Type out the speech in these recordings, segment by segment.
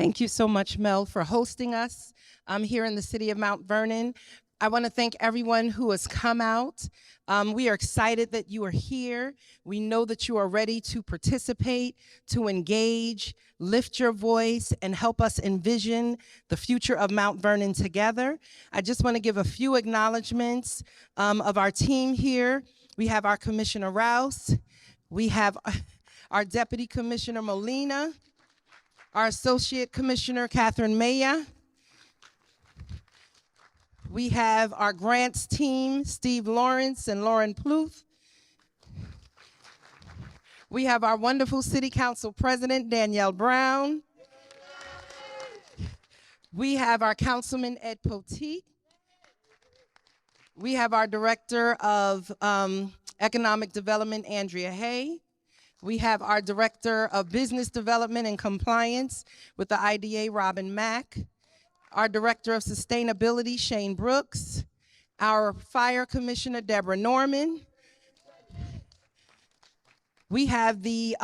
Thank you so much, Mel, for hosting us here in the city of Mount Vernon. I want to thank everyone who has come out. We are excited that you are here. We know that you are ready to participate, to engage, lift your voice, and help us envision the future of Mount Vernon together. I just want to give a few acknowledgments of our team here. We have our Commissioner Rouse. We have our Deputy Commissioner Molina, our Associate Commissioner Catherine Maya. We have our grants team, Steve Lawrence and Lauren Pluth. We have our wonderful City Council President, Danielle Brown. We have our Councilman, Ed Poteet. We have our Director of Economic Development, Andrea Hay. We have our Director of Business Development and Compliance with the IDA, Robin Mack. Our Director of Sustainability, Shane Brooks. Our Fire Commissioner, Deborah Norman. We have the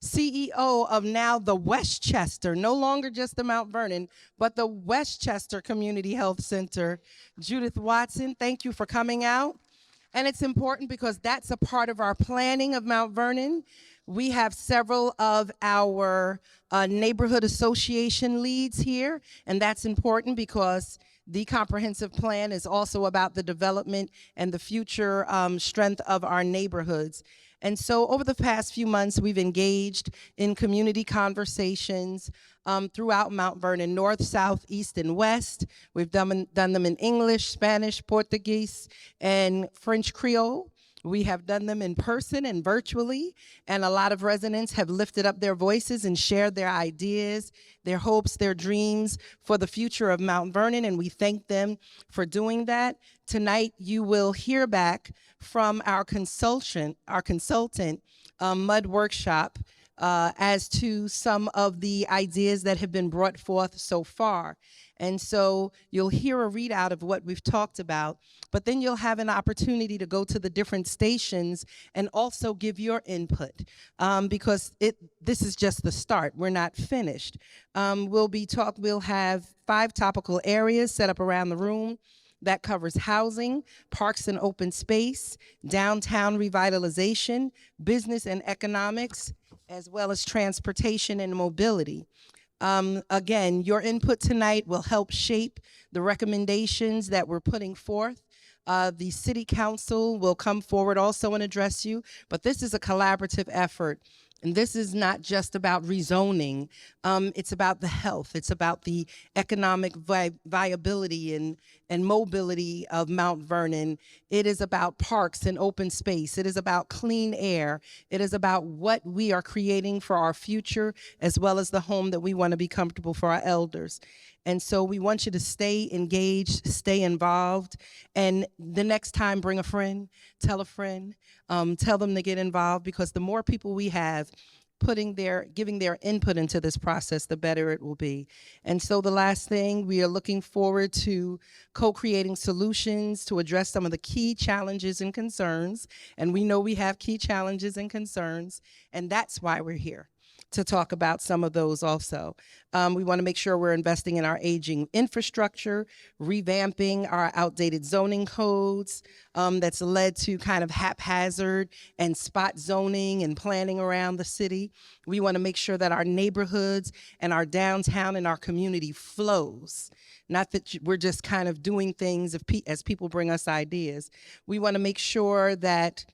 CEO of now the Westchester, no longer just the Mount Vernon, but the Westchester Community Health Center, Judith Watson. Thank you for coming out. And it's important because that's a part of our planning of Mount Vernon. We have several of our neighborhood association leads here, and that's important because the comprehensive plan is also about the development and the future strength of our neighborhoods. And so over the past few months, we've engaged in community conversations throughout Mount Vernon, north, south, east, and west. We've done them in English, Spanish, Portuguese, and French Creole. We have done them in person and virtually, and a lot of residents have lifted up their voices and shared their ideas, their hopes, their dreams for the future of Mount Vernon, and we thank them for doing that. Tonight, you will hear back from our consultant, Mud Workshop, as to some of the ideas that have been brought forth so far. And so you'll hear a readout of what we've talked about, but then you'll have an opportunity to go to the different stations and also give your input because this is just the start. We're not finished. We'll have 5 topical areas set up around the room. That covers housing, parks and open space, downtown revitalization, business and economics, as well as transportation and mobility. Again, your input tonight will help shape the recommendations that we're putting forth. The City Council will come forward also and address you, but this is a collaborative effort. And this is not just about rezoning, it's about the health, it's about the economic viability and mobility of Mount Vernon. It is about parks and open space, it is about clean air, it is about what we are creating for our future, as well as the home that we want to be comfortable for our elders. And so we want you to stay engaged, stay involved, and the next time bring a friend, tell them to get involved, because the more people we have giving their input into this process, the better it will be. And so the last thing, we are looking forward to co-creating solutions to address some of the key challenges and concerns. And we know we have key challenges and concerns, and that's why we're here, to talk about some of those also. We want to make sure we're investing in our aging infrastructure, revamping our outdated zoning codes that's led to kind of haphazard and spot zoning and planning around the city. We want to make sure that our neighborhoods and our downtown and our community flows. Not that we're just kind of doing things as people bring us ideas. We want to make sure that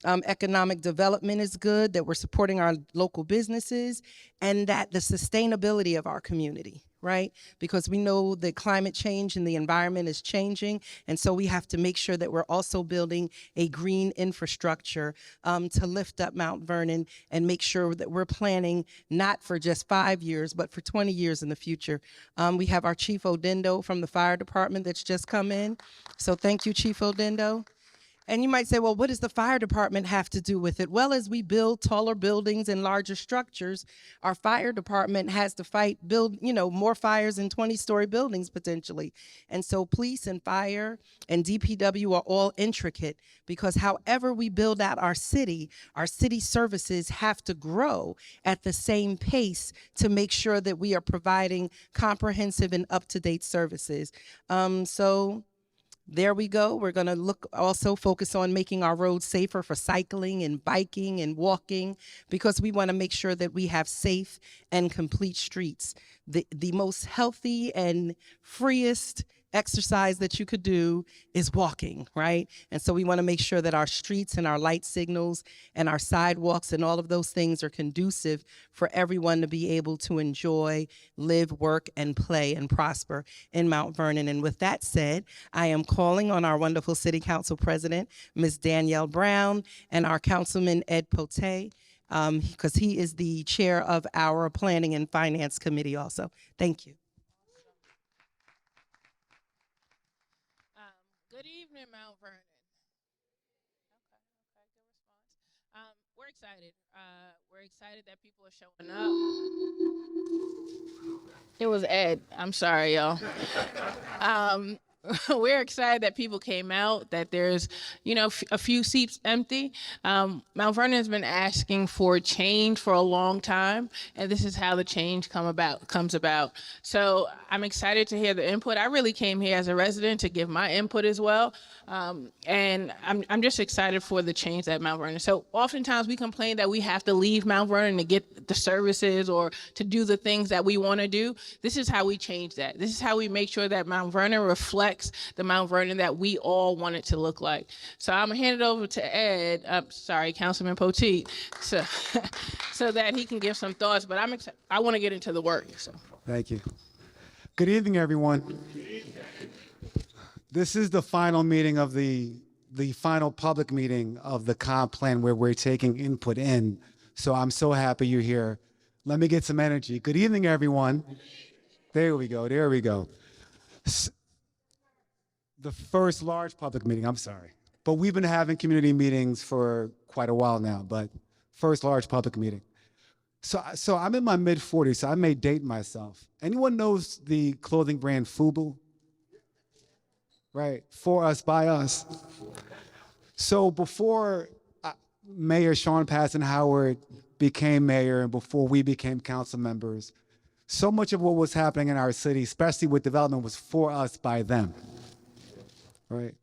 economic development is good, that we're supporting our local businesses, and that the sustainability of our community, right? Because we know that climate change and the environment is changing, and so we have to make sure that we're also building a green infrastructure to lift up Mount Vernon and make sure that we're planning not for just 5 years, but for 20 years in the future. We have our Chief Odendo from the fire department that's just come in. So thank you, Chief Odendo. And you might say, well, what does the fire department have to do with it? Well, as we build taller buildings and larger structures, our fire department has to build, more fires in 20-story buildings potentially. And so police and fire and DPW are all intricate because however we build out our city services have to grow at the same pace to make sure that we are providing comprehensive and up-to-date services. So there we go. We're going to focus on making our roads safer for cycling and biking and walking because we want to make sure that we have safe and complete streets. The most healthy and freest exercise that you could do is walking, right? And so we want to make sure that our streets and our light signals and our sidewalks and all of those things are conducive for everyone to be able to enjoy, live, work, and play and prosper in Mount Vernon. And with that said, I am calling on our wonderful City Council President, Ms. Danielle Brown, and our Councilman Ed Potay, because he is the chair of our Planning and Finance Committee also. Thank you. Good evening, Mount Vernon. Okay, good response. We're excited. We're excited that people are showing up. It was Ed. I'm sorry, y'all. We're excited that people came out, that there's, a few seats empty. Mount Vernon has been asking for change for a long time, and this is how the change comes about. So I'm excited to hear the input. I really came here as a resident to give my input as well. And I'm just excited for the change at Mount Vernon. So oftentimes we complain that we have to leave Mount Vernon to get the services or to do the things that we want to do. This is how we change that. This is how we make sure that Mount Vernon reflects the Mount Vernon that we all want it to look like. So I'm gonna hand it over to Ed, Councilman Poteet, so that he can give some thoughts, but I want to get into the work. So. Thank you. Good evening, everyone. This is the final meeting of the final public meeting of the comp plan where we're taking input in. So I'm so happy you're here. Let me get some energy. Good evening, everyone. There we go. There we go. The first large public meeting, I'm sorry. But we've been having community meetings for quite a while now, but first large public meeting. So I'm in my mid-40s, so I may date myself. Anyone knows the clothing brand FUBU? Right, for us, by us. So before Mayor Sean Passon Howard became mayor and before we became council members, so much of what was happening in our city, especially with development, was for us, by them, right?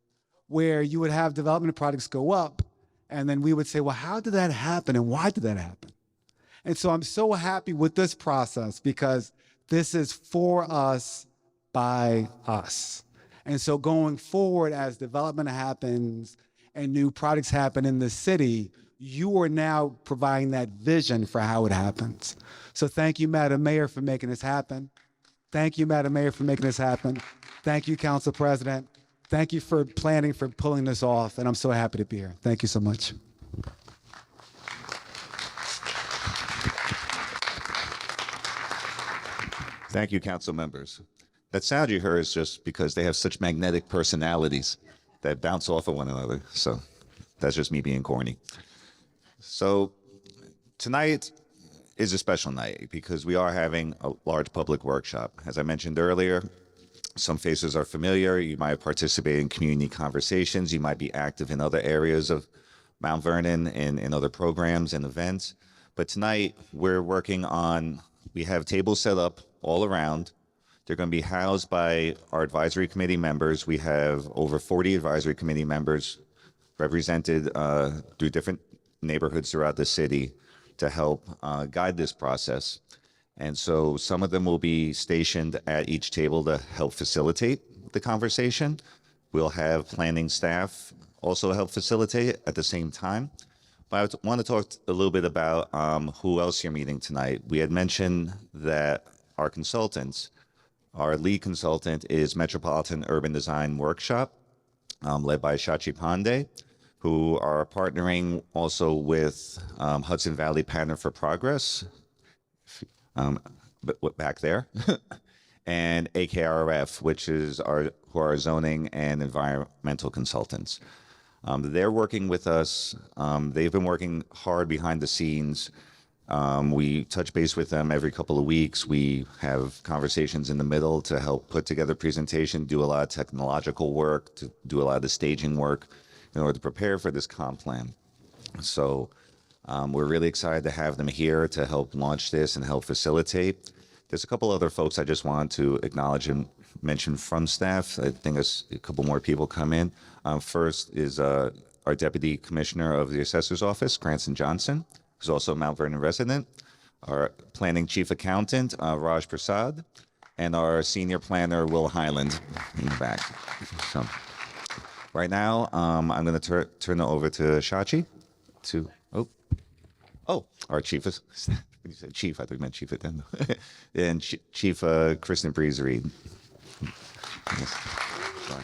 Where you would have development projects go up, and then we would say, well, how did that happen and why did that happen? And so I'm so happy with this process because this is for us, by us. And so going forward, as development happens and new projects happen in the city, you are now providing that vision for how it happens. So thank you, Madam Mayor, for making this happen. Thank you, Madam Mayor, for making this happen. Thank you, Council President. Thank you for planning, for pulling this off, and I'm so happy to be here. Thank you so much. Thank you, council members. That sound you heard is just because they have such magnetic personalities that bounce off of one another. So that's just me being corny. So tonight is a special night because we are having a large public workshop. As I mentioned earlier, some faces are familiar. You might have participated in community conversations. You might be active in other areas of Mount Vernon and in other programs and events. But tonight we're working on, we have tables set up all around. They're going to be housed by our advisory committee members. We have over 40 advisory committee members represented through different neighborhoods throughout the city to help guide this process. And so some of them will be stationed at each table to help facilitate the conversation. We'll have planning staff also help facilitate it at the same time. But I want to talk a little bit about who else you're meeting tonight. We had mentioned that our consultants, our lead consultant is Metropolitan Urban Design Workshop, led by Shachi Pandey, who are partnering also with Hudson Valley Pattern for Progress, back there, and AKRF, which is who are zoning and environmental consultants. They're working with us. They've been working hard behind the scenes. We touch base with them every couple of weeks. We have conversations in the middle to help put together presentation, do a lot of technological work, to do a lot of the staging work in order to prepare for this comp plan. So we're really excited to have them here to help launch this and help facilitate. There's a couple other folks I just wanted to acknowledge and mention from staff. I think a couple more people come in. First is our Deputy Commissioner of the Assessor's Office, Cranston Johnson, who's also a Mount Vernon resident, our Planning Chief Accountant, Raj Prasad, and our Senior Planner, Will Highland, in the back. So, right now, I'm going to turn it over to Shachi our Chief of when you said Chief, I thought you meant Chief Attendant. And Chief Kristen Breeze Reed. Yes. Sorry.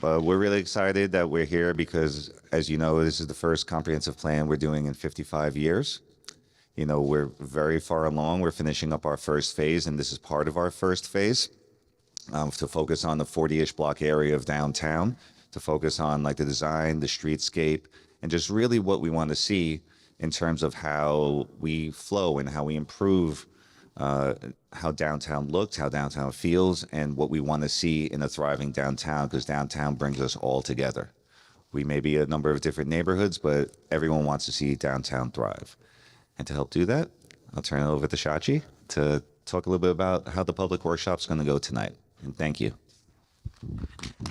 But we're really excited that we're here because, as you know, this is the first comprehensive plan we're doing in 55 years. You know, we're very far along. We're finishing up our first phase, and this is part of our first phase, to focus on the 40-ish block area of downtown, to focus on like the design, the streetscape, and just really what we want to see in terms of how we flow and how we improve how downtown looks, how downtown feels, and what we want to see in a thriving downtown, because downtown brings us all together. We may be a number of different neighborhoods, but everyone wants to see downtown thrive. And to help do that, I'll turn it over to Shachi to talk a little bit about how the public workshop's going to go tonight. And thank you.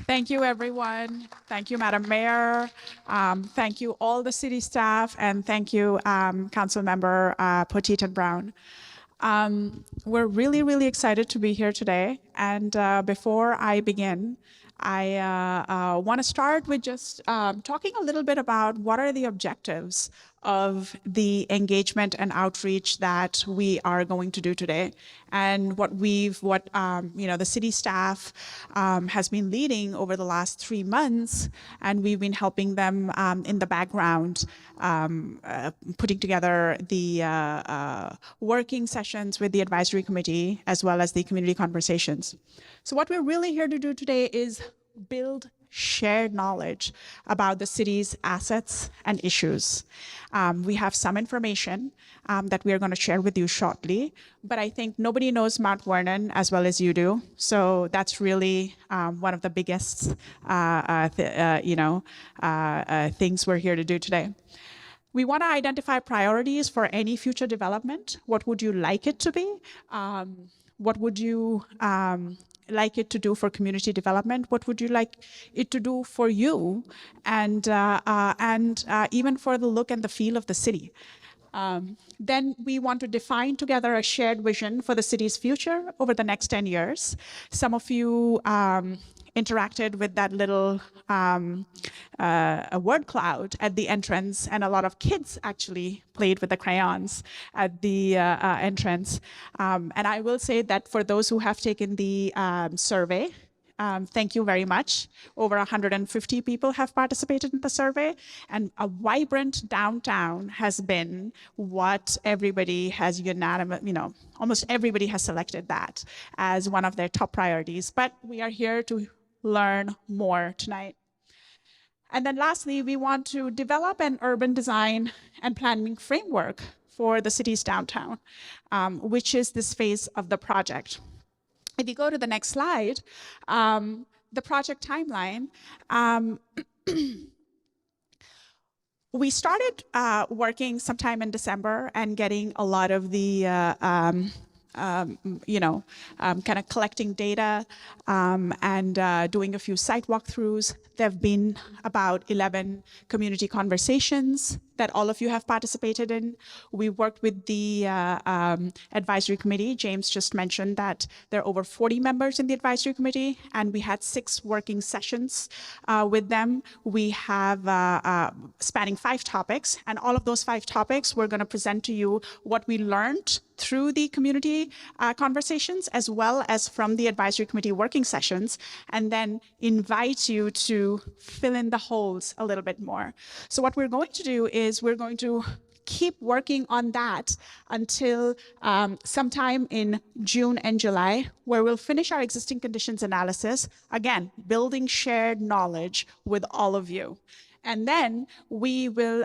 Thank you, everyone. Thank you, Madam Mayor. Thank you, all the city staff, and thank you, Council Member Poteet and Brown. We're really, really excited to be here today. And before I begin, I want to start with just talking a little bit about what are the objectives of the engagement and outreach that we are going to do today, and what the city staff has been leading over the last 3 months, and we've been helping them in the background, putting together the working sessions with the advisory committee as well as the community conversations. So what we're really here to do today is build shared knowledge about the city's assets and issues. We have some information that we are going to share with you shortly, but I think nobody knows Mount Vernon as well as you do. So that's really one of the biggest things we're here to do today. We want to identify priorities for any future development. What would you like it to be? What would you like it to do for community development? What would you like it to do for you, and even for the look and the feel of the city? Then we want to define together a shared vision for the city's future over the next 10 years. Some of you interacted with that little word cloud at the entrance, and a lot of kids actually played with the crayons at the entrance. And I will say that for those who have taken the survey, thank you very much. Over 150 people have participated in the survey, and a vibrant downtown has been what everybody has almost everybody has selected that as one of their top priorities. But we are here to learn more tonight. And then lastly, we want to develop an urban design and planning framework for the city's downtown, which is this phase of the project. If you go to the next slide, the project timeline, we started working sometime in December and getting a lot of the kind of collecting data and doing a few site walkthroughs. There have been about 11 community conversations that all of you have participated in. We worked with the advisory committee. James just mentioned that there are over 40 members in the advisory committee, and we had 6 working sessions with them. We have spanning 5 topics, and all of those 5 topics, we're going to present to you what we learned through the community conversations, as well as from the advisory committee working sessions, and then invite you to fill in the holes a little bit more. So what we're going to do is we're going to keep working on that until sometime in June and July, where we'll finish our existing conditions analysis, again, building shared knowledge with all of you. And then we will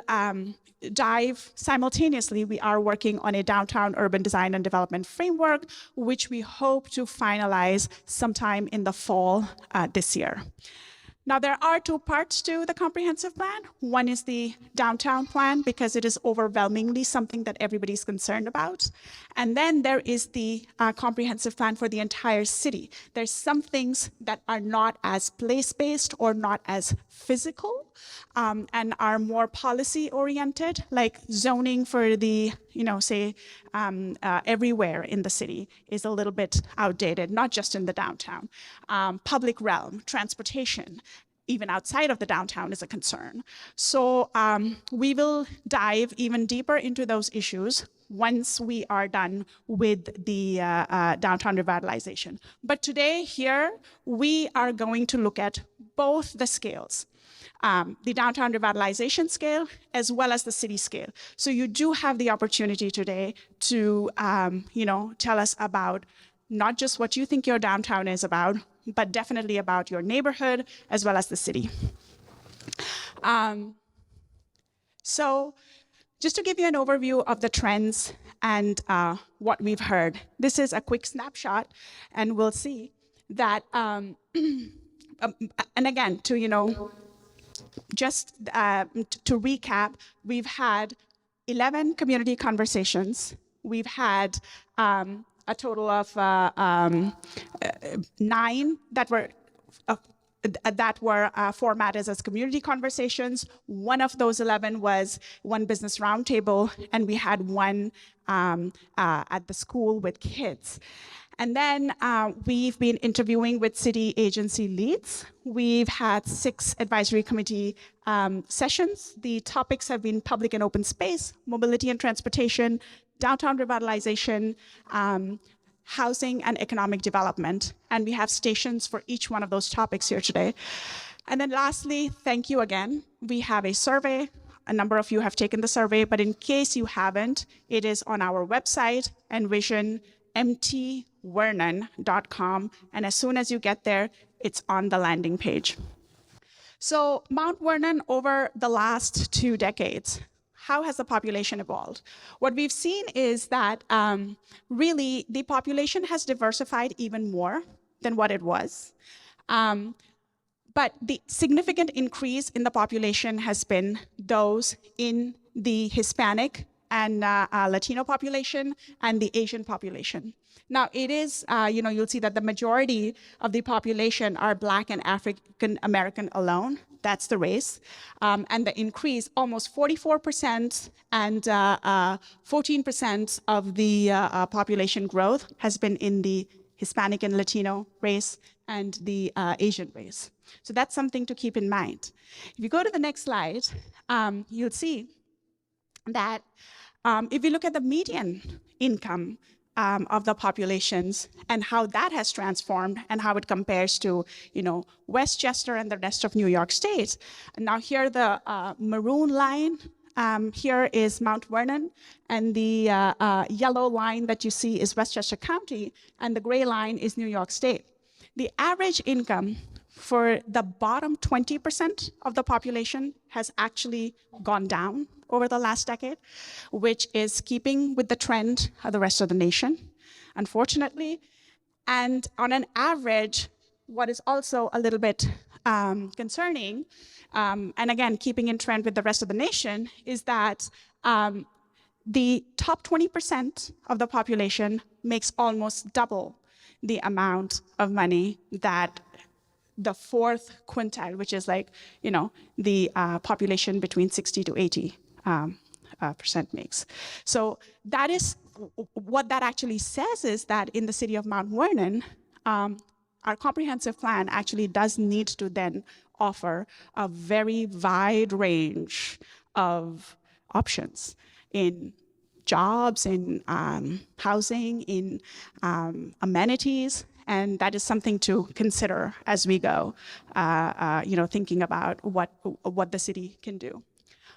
dive simultaneously. We are working on a downtown urban design and development framework, which we hope to finalize sometime in the fall this year. Now, there are two parts to the comprehensive plan. One is the downtown plan, because it is overwhelmingly something that everybody's concerned about. And then there is the comprehensive plan for the entire city. There's some things that are not as place-based or not as physical, and are more policy-oriented, like zoning for the, say, everywhere in the city is a little bit outdated, not just in the downtown. Public realm, transportation, even outside of the downtown is a concern. So we will dive even deeper into those issues once we are done with the downtown revitalization. But today here, we are going to look at both the scales. The downtown revitalization scale as well as the city scale. So you do have the opportunity today to tell us about not just what you think your downtown is about, but definitely about your neighborhood as well as the city. So just to give you an overview of the trends and what we've heard, this is a quick snapshot, and we'll see that, and again, to just to recap, we've had 11 community conversations. We've had a total of 9 that were formatted as community conversations. One of those 11 was one business roundtable, and we had one at the school with kids. And then we've been interviewing with city agency leads. We've had 6 advisory committee sessions. The topics have been public and open space, mobility and transportation, downtown revitalization, housing and economic development. And we have stations for each one of those topics here today. And then lastly, thank you again. We have a survey. A number of you have taken the survey, but in case you haven't, it is on our website, envisionmtvernon.com. And as soon as you get there, it's on the landing page. So Mount Vernon, over the last 2 decades, how has the population evolved? What we've seen is that really the population has diversified even more than what it was. But the significant increase in the population has been those in the Hispanic and Latino population and the Asian population. Now, it is, you'll see that the majority of the population are Black and African American alone. That's the race. And the increase, almost 44% and 14% of the population growth has been in the Hispanic and Latino race and the Asian race. So that's something to keep in mind. If you go to the next slide, you'll see that if you look at the median income of the populations and how that has transformed and how it compares to, Westchester and the rest of New York State. And now here the maroon line here is Mount Vernon, and the yellow line that you see is Westchester County, and the gray line is New York State. The average income for the bottom 20% of the population has actually gone down over the last decade, which is keeping with the trend of the rest of the nation, unfortunately. And on an average, what is also a little bit concerning, and again, keeping in trend with the rest of the nation, is that the top 20% of the population makes almost double the amount of money that the fourth quintile, which is like, the population between 60 to 80 percent makes. So that is, what that actually says is that in the city of Mount Vernon, our comprehensive plan actually does need to then offer a very wide range of options in jobs, in housing, in amenities, and that is something to consider as we go, thinking about what the city can do.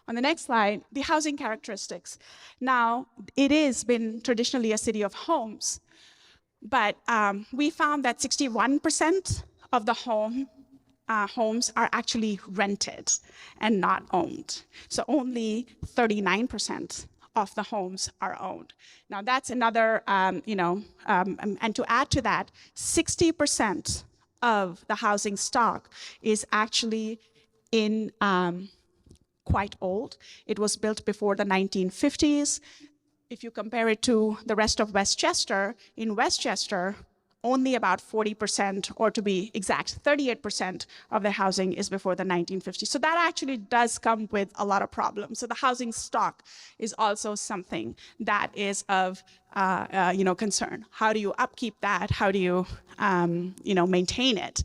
On the next slide, the housing characteristics. Now, it has been traditionally a city of homes, but we found that 61% of the homes are actually rented and not owned. So only 39% of the homes are owned. Now that's another, and to add to that, 60% of the housing stock is actually in quite old. It was built before the 1950s. If you compare it to the rest of Westchester, in Westchester, only about 40%, or to be exact, 38% of the housing is before the 1950s. So that actually does come with a lot of problems. So the housing stock is also something that is of concern. How do you upkeep that? How do you maintain it?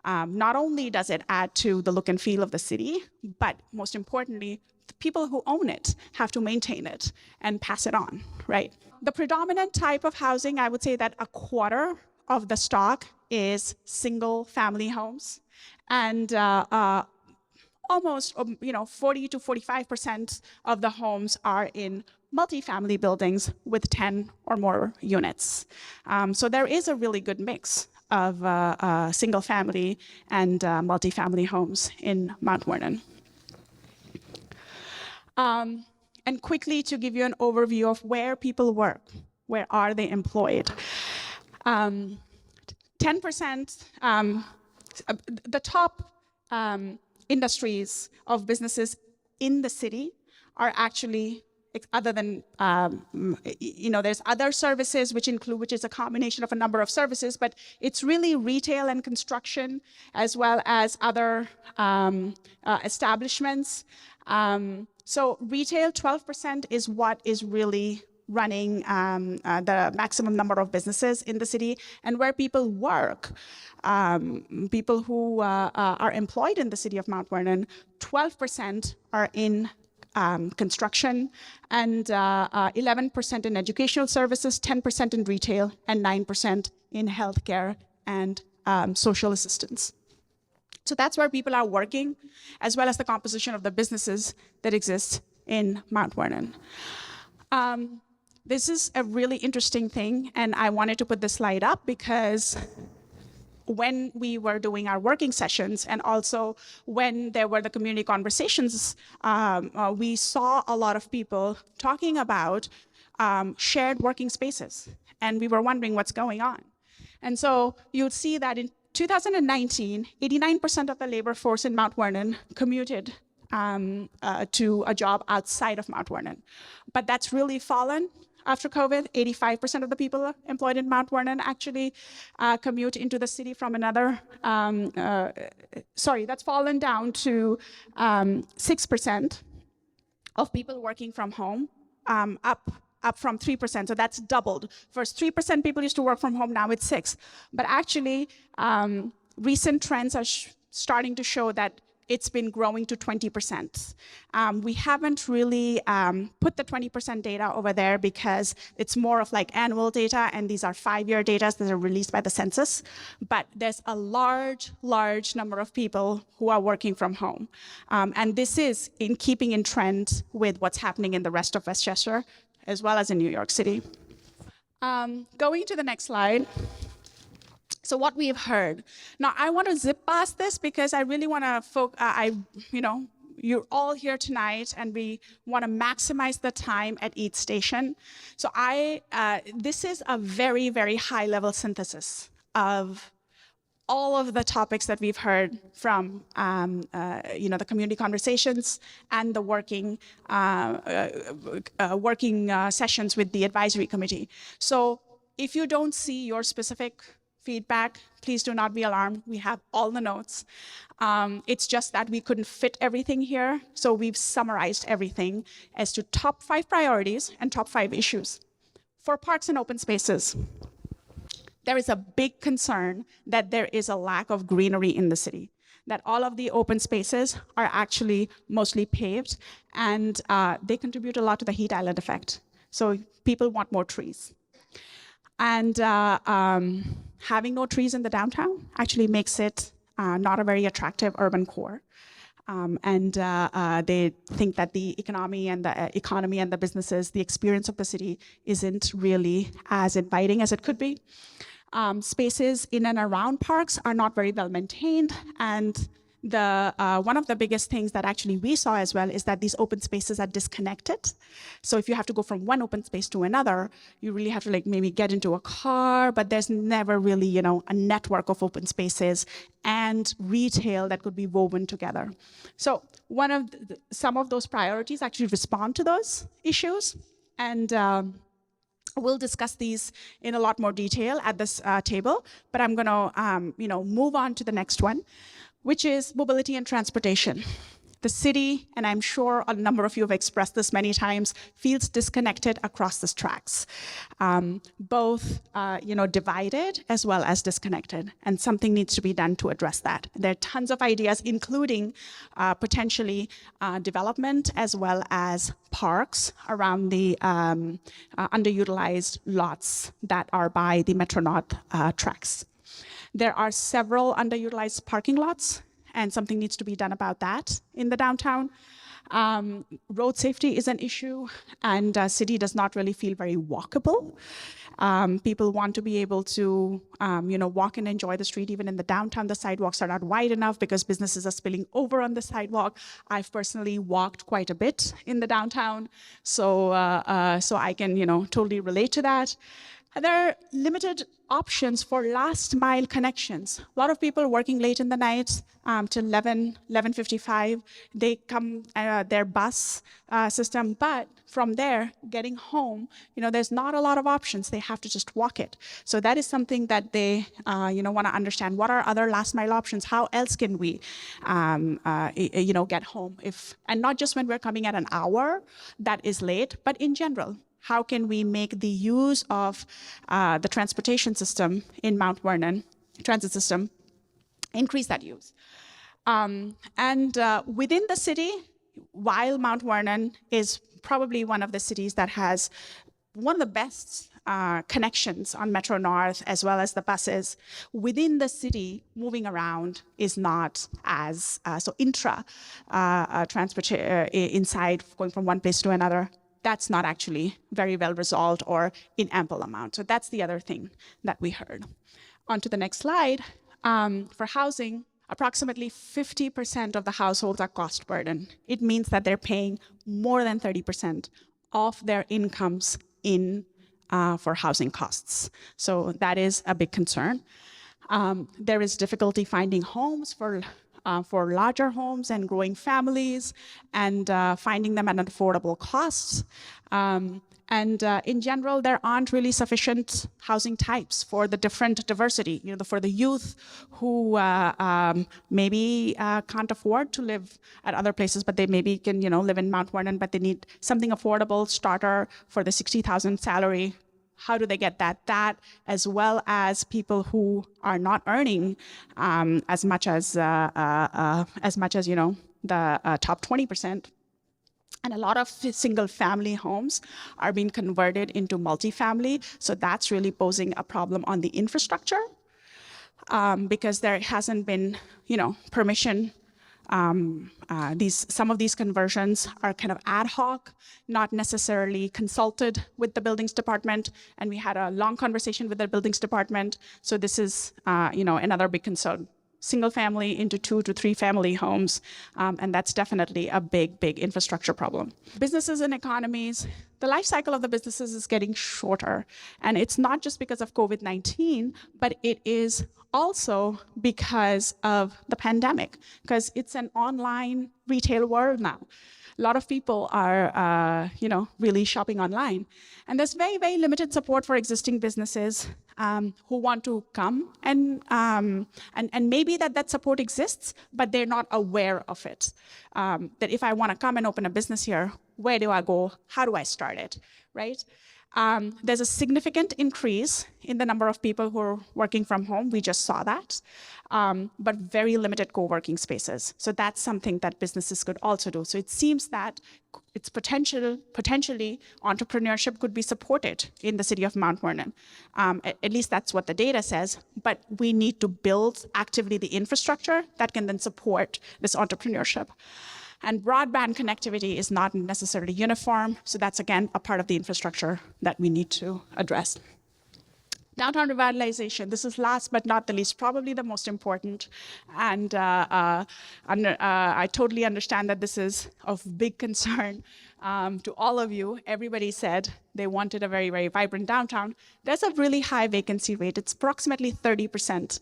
Not only does it add to the look and feel of the city, but most importantly, the people who own it have to maintain it and pass it on, right? The predominant type of housing, I would say that a quarter of the stock is single family homes, and almost 40 to 45% of the homes are in multifamily buildings with 10 or more units. So there is a really good mix of single family and multifamily homes in Mount Vernon. And quickly to give you an overview of where people work, where are they employed? 10%, the top industries of businesses in the city are actually, other than, there's other services which is a combination of a number of services, but it's really retail and construction, as well as other establishments. So retail, 12% is what is really running the maximum number of businesses in the city. And where people work, people who are employed in the city of Mount Vernon, 12% are in construction, and 11% in educational services, 10% in retail, and 9% in healthcare and social assistance. So that's where people are working, as well as the composition of the businesses that exist in Mount Vernon. This is a really interesting thing, and I wanted to put this slide up because when we were doing our working sessions, and also when there were the community conversations, we saw a lot of people talking about shared working spaces, and we were wondering what's going on. And so you'd see that in 2019, 89% of the labor force in Mount Vernon commuted to a job outside of Mount Vernon. But that's really fallen after COVID. 85% of the people employed in Mount Vernon actually commute into the city from another, that's fallen down to 6% of people working from home, up from 3%, so that's doubled. First 3% people used to work from home, now it's 6%. But actually, recent trends are starting to show that it's been growing to 20%. We haven't really put the 20% data over there because it's more of like annual data, and these are 5-year data that are released by the census. But there's a large number of people who are working from home. And this is in keeping in trend with what's happening in the rest of Westchester, as well as in New York City. Going to the next slide. So what we've heard. Now, I want to zip past this because I really want to you're all here tonight, and we want to maximize the time at each station. So this is a very, very high-level synthesis of all of the topics that we've heard from the community conversations and the working sessions with the advisory committee. So if you don't see your specific feedback, please do not be alarmed. We have all the notes. It's just that we couldn't fit everything here, so we've summarized everything as to top 5 priorities and top 5 issues. For parks and open spaces, there is a big concern that there is a lack of greenery in the city, that all of the open spaces are actually mostly paved, and they contribute a lot to the heat island effect. So people want more trees. And having no trees in the downtown actually makes it not a very attractive urban core. They think that the economy and the businesses, the experience of the city isn't really as inviting as it could be. Spaces in and around parks are not very well maintained, and one of the biggest things that actually we saw as well is that these open spaces are disconnected. So if you have to go from one open space to another, you really have to like maybe get into a car, but there's never really, you know, a network of open spaces and retail that could be woven together. So some of those priorities actually respond to those issues, and we'll discuss these in a lot more detail at this table, but I'm going to move on to the next one, which is mobility and transportation. The city, and I'm sure a number of you have expressed this many times, feels disconnected across the tracks, both divided as well as disconnected, and something needs to be done to address that. There are tons of ideas, including potentially development as well as parks around the underutilized lots that are by the Metro-North tracks. There are several underutilized parking lots, and something needs to be done about that in the downtown. Road safety is an issue, and city does not really feel very walkable. People want to be able to, walk and enjoy the street. Even in the downtown, the sidewalks are not wide enough because businesses are spilling over on the sidewalk. I've personally walked quite a bit in the downtown, so I can, totally relate to that. There are limited options for last mile connections. A lot of people working late in the night till 11:55. They come their bus system, but from there, getting home, there's not a lot of options. They have to just walk it. So that is something that they, want to understand. What are other last mile options? How else can we, get home? And not just when we're coming at an hour that is late, but in general. How can we make the use of the transportation system in Mount Vernon, transit system, increase that use? Within the city, while Mount Vernon is probably one of the cities that has one of the best connections on Metro North, as well as the buses, within the city, moving around is not as, inside, going from one place to another, that's not actually very well resolved or in ample amount. So that's the other thing that we heard. On to the next slide. For housing, approximately 50% of the households are cost burden. It means that they're paying more than 30% of their incomes for housing costs. So that is a big concern. There is difficulty finding homes for larger homes and growing families, and finding them at an affordable cost. In general, there aren't really sufficient housing types for the different diversity, for the youth who maybe can't afford to live at other places, but they maybe can, live in Mount Vernon, but they need something affordable, starter for the $60,000 salary. How do they get that? That, as well as people who are not earning as much as the top 20%. And a lot of single-family homes are being converted into multifamily. So that's really posing a problem on the infrastructure because there hasn't been, permission. Some of these conversions are kind of ad hoc, not necessarily consulted with the buildings department. And we had a long conversation with the buildings department. So this is, another big concern. Single family into 2 to 3 family homes. And that's definitely a big, big infrastructure problem. Businesses and economies, the life cycle of the businesses is getting shorter. And it's not just because of COVID-19, but it is also because of the pandemic, because it's an online retail world now. A lot of people are, really shopping online. And there's very, very limited support for existing businesses who want to come, and maybe that support exists, but they're not aware of it. That if I want to come and open a business here, where do I go? How do I start it, right? There's a significant increase in the number of people who are working from home. We just saw that, but very limited co-working spaces. So that's something that businesses could also do. So it seems that It's potentially entrepreneurship could be supported in the city of Mount Vernon. At least that's what the data says. But we need to build actively the infrastructure that can then support this entrepreneurship. And broadband connectivity is not necessarily uniform. So that's, again, a part of the infrastructure that we need to address. Downtown revitalization, this is last but not the least, probably the most important. And I totally understand that this is of big concern to all of you. Everybody said they wanted a very, very vibrant downtown. There's a really high vacancy rate. It's approximately 30%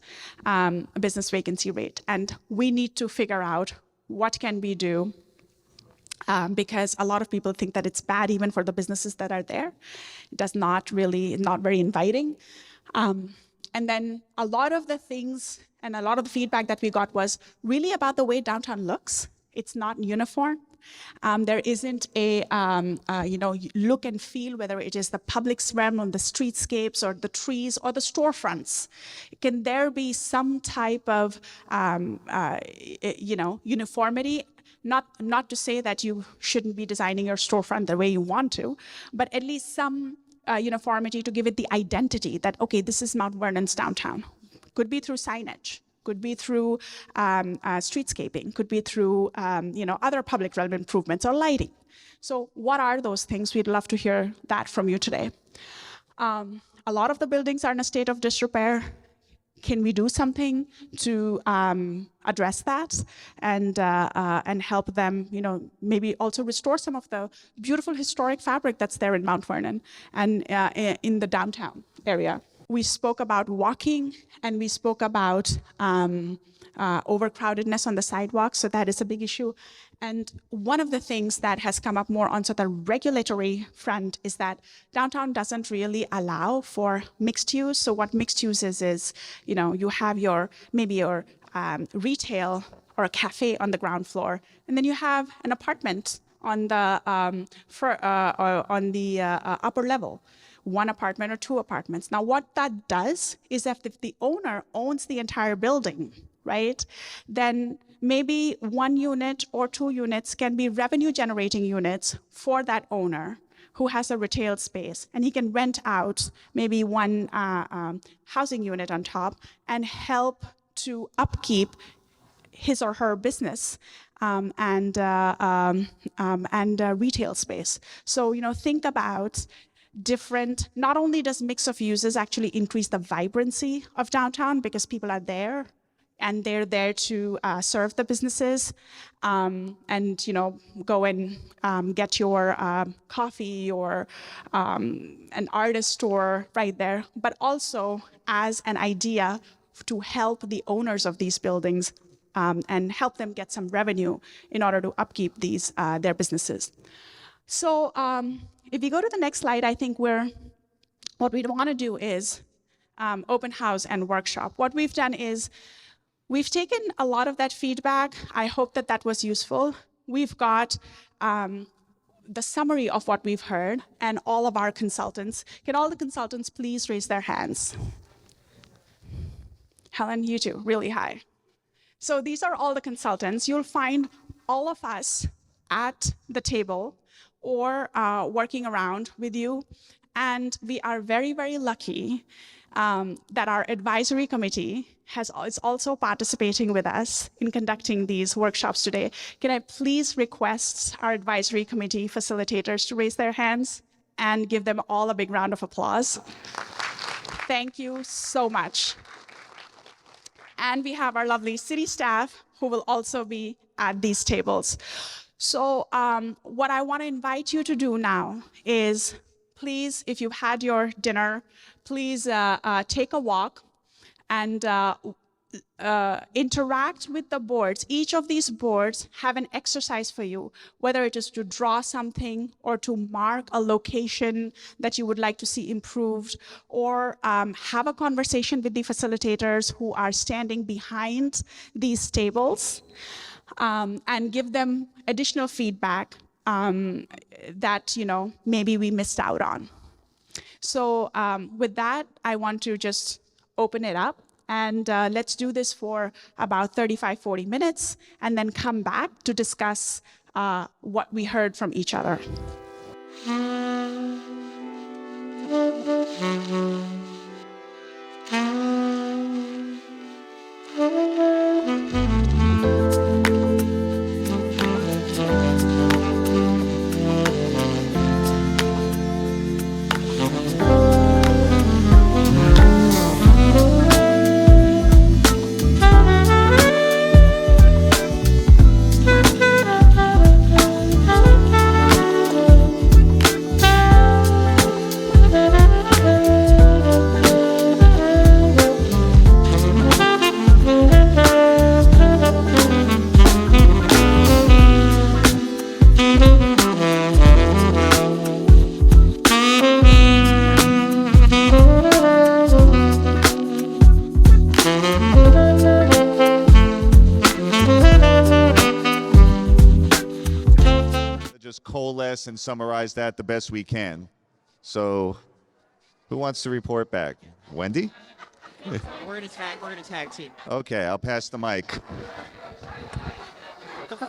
business vacancy rate. And we need to figure out what can we do because a lot of people think that it's bad even for the businesses that are there. It does not really, not very inviting. And then a lot of the things and a lot of the feedback that we got was really about the way downtown looks. It's not uniform. There isn't a look and feel, whether it is the public realm on the streetscapes or the trees or the storefronts. Can there be some type of uniformity? Not to say that you shouldn't be designing your storefront the way you want to, but at least some uniformity to give it the identity that, okay, this is Mount Vernon's downtown. Could be through signage, could be through streetscaping, could be through other public realm improvements or lighting. So what are those things? We'd love to hear that from you today. A lot of the buildings are in a state of disrepair. Can we do something to address that and help them, maybe also restore some of the beautiful historic fabric that's there in Mount Vernon and in the downtown area? We spoke about walking and we spoke about overcrowdedness on the sidewalks, so that is a big issue. And one of the things that has come up more on the regulatory front is that downtown doesn't really allow for mixed use. So what mixed use is, you have maybe your retail or a cafe on the ground floor, and then you have an apartment on the upper level. One apartment or two apartments. Now, what that does is that if the owner owns the entire building, right, then maybe 1 unit or 2 units can be revenue generating units for that owner who has a retail space, and he can rent out maybe one housing unit on top and help to upkeep his or her business and retail space. So, think about different, not only does mix of uses actually increase the vibrancy of downtown because people are there and they're there to serve the businesses and go and get your coffee or an artist store right there, but also as an idea to help the owners of these buildings and help them get some revenue in order to upkeep these their businesses. So if we go to the next slide, I think what we want to do is open house and workshop. What we've done is we've taken a lot of that feedback. I hope that that was useful. We've got the summary of what we've heard and all of our consultants. Can all the consultants please raise their hands? Helen, you too, really high. So these are all the consultants. You'll find all of us at the table or working around with you. And we are very, very lucky that our advisory committee is also participating with us in conducting these workshops today. Can I please request our advisory committee facilitators to raise their hands and give them all a big round of applause? Thank you so much. And we have our lovely city staff who will also be at these tables. So what I want to invite you to do now is, please, if you've had your dinner, please take a walk and interact with the boards. Each of these boards have an exercise for you, whether it is to draw something or to mark a location that you would like to see improved, or have a conversation with the facilitators who are standing behind these tables and give them additional feedback that maybe we missed out on. So with that, I want to just open it up, and let's do this for about 35, 40 minutes, and then come back to discuss what we heard from each other. Just coalesce and summarize that the best we can. So, who wants to report back? Wendy? We're gonna tag team. Okay, I'll pass the mic.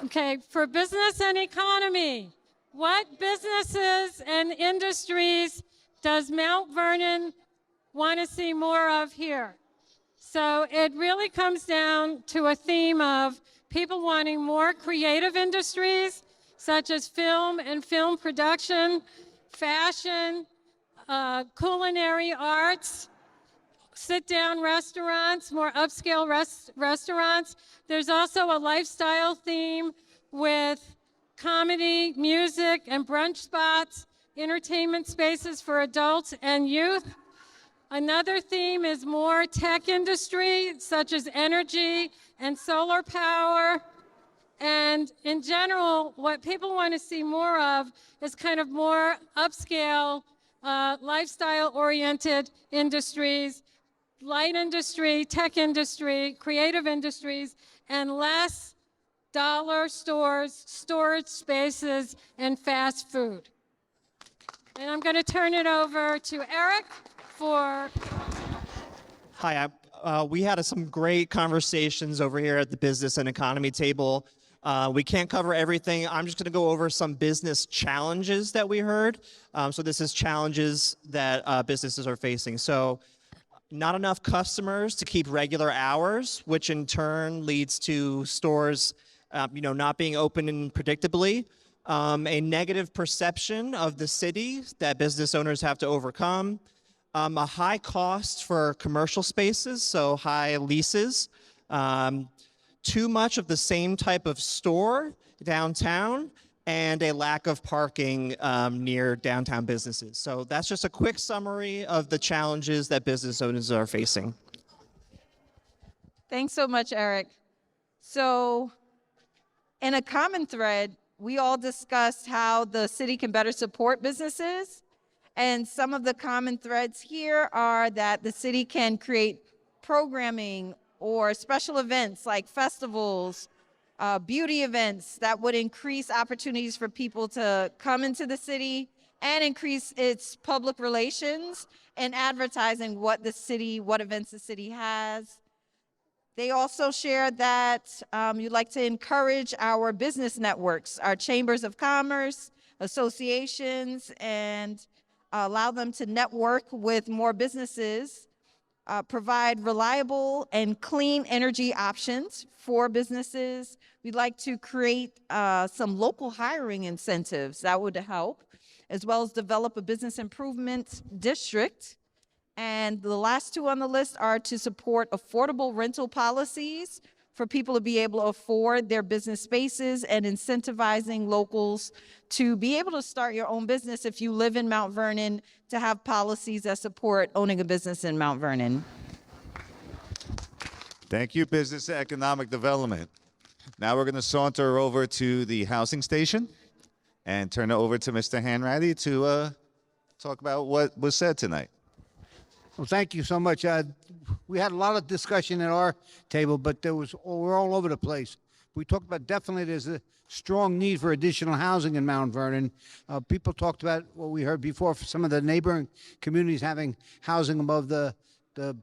Okay, for business and economy, what businesses and industries does Mount Vernon want to see more of here? So it really comes down to a theme of people wanting more creative industries, such as film and film production, fashion, culinary arts, sit-down restaurants, more upscale restaurants. There's also a lifestyle theme with comedy, music, and brunch spots, entertainment spaces for adults and youth. Another theme is more tech industry, such as energy and solar power. And in general, what people want to see more of is kind of more upscale, lifestyle-oriented industries, light industry, tech industry, creative industries, and less dollar stores, storage spaces, and fast food. And I'm going to turn it over to Eric for... Hi, we had some great conversations over here at the business and economy table. We can't cover everything. I'm just going to go over some business challenges that we heard. So this is challenges that businesses are facing. So not enough customers to keep regular hours, which in turn leads to stores not being open predictably. A negative perception of the city that business owners have to overcome. A high cost for commercial spaces, so high leases. Too much of the same type of store downtown, and a lack of parking near downtown businesses. So that's just a quick summary of the challenges that business owners are facing. Thanks so much, Eric. So in a common thread, we all discussed how the city can better support businesses. And some of the common threads here are that the city can create programming or special events like festivals, beauty events that would increase opportunities for people to come into the city and increase its public relations and advertising what events the city has. They also shared that you'd like to encourage our business networks, our chambers of commerce, associations, and allow them to network with more businesses, provide reliable and clean energy options for businesses. We'd like to create some local hiring incentives that would help, as well as develop a business improvement district. And the last two on the list are to support affordable rental policies for people to be able to afford their business spaces and incentivizing locals to be able to start your own business if you live in Mount Vernon, to have policies that support owning a business in Mount Vernon. Thank you, Business and Economic Development. Now we're going to saunter over to the housing station and turn it over to Mr. Hanratty to talk about what was said tonight. Well, thank you so much. We had a lot of discussion at our table, but we're all over the place. We talked about definitely there's a strong need for additional housing in Mount Vernon. People talked about what we heard before, for some of the neighboring communities having housing above the